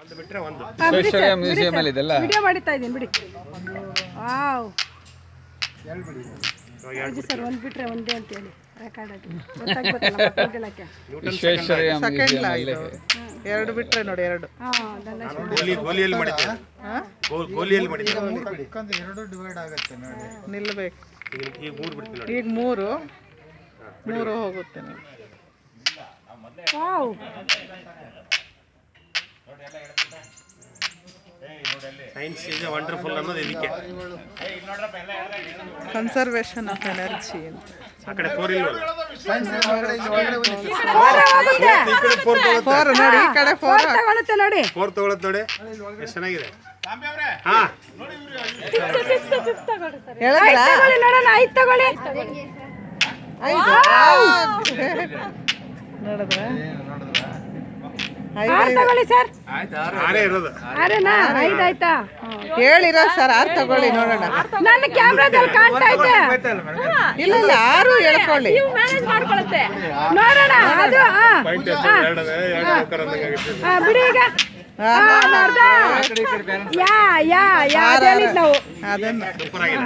Visvesvaraya museum ಅಲ್ಲಿ ಇದೆಲ್ಲ video ಮಾಡಿತಾ ಇದ್ದೀನಿ ಬಿಡಿ. ವಾವ್ ಸರ್ ಒಂದು ಬಿಟ್ರೆ ಒಂದೇ ಅಂತ ಹೇಳಿ ರೆಕಾರ್ಡ್ ಆಗಿ ಗೊತ್ತಾಗ್ಬೇಕಲ್ಲ ಮಕ್ಕಳಿಗೆ. ವಿಶ್ವೇಶ್ವರಯ್ಯ ಮ್ಯೂಸಿಯಂ ಅಲ್ಲಿ ಎರಡು ಬಿಟ್ರೆ ನೋಡಿ ಎರಡು. ನಿಲ್ಲಬೇಕು. ಈಗ ಮೂರು ಹೋಗುತ್ತೆ ನೋಡಿ. ವಾವ್ ಸೈನ್ಸ್ ಇಸ್ ವಂಡರ್ಫುಲ್ ಅನ್ನೋದು ಇದಕ್ಕೆ. ಕನ್ಸರ್ವೇಷನ್ ಆಫ್ ಎನರ್ಜಿ ಅಂತ. ಆ ಕಡೆ 4 ಇಲ್ವಲ್ಲ? ಫೋರ್ ನೋಡಿ, ಈ ಕಡೆ 4 ತಗೊಳುತ್ತೆ ನೋಡಿ. 4 ತಗೊಳತ್ ನೋಡಿ, ಎಷ್ಟು ಚೆನ್ನಾಗಿದೆ. ಹಾ ಹೇಳಿದ್ರಾ? ತಗೊಳ್ಳಿ ನೋಡೋಣ. 5 ತಗೊಳ್ಳಿ. ನೋಡಿದ್ರ 6 ತಗೊಳ್ಳಿ ಸರ್. 6 ಇರೋದು. 6ನಾ? 5 ಆಯ್ತಾ? ಹೇಳಿರೋ ಸರ್ 6 ತಗೊಳ್ಳಿ ನೋಡೋಣ. ನನ್ನ ಕ್ಯಾಮ್ರಾದಲ್ಲಿ ಕಾಣ್ತಾ ಐತೆ. ಇಲ್ಲ 6 ಹೇಳ್ಕೊಳ್ಳಿ ನೋಡೋಣ. ಅದು ಬಿಡಿ ಈಗ. ಯಾವ್ದು ಹೇಳಿದ್ ನಾವು ಅದನ್ನ ಸೂಪರ್ ಆಗಿದೆ.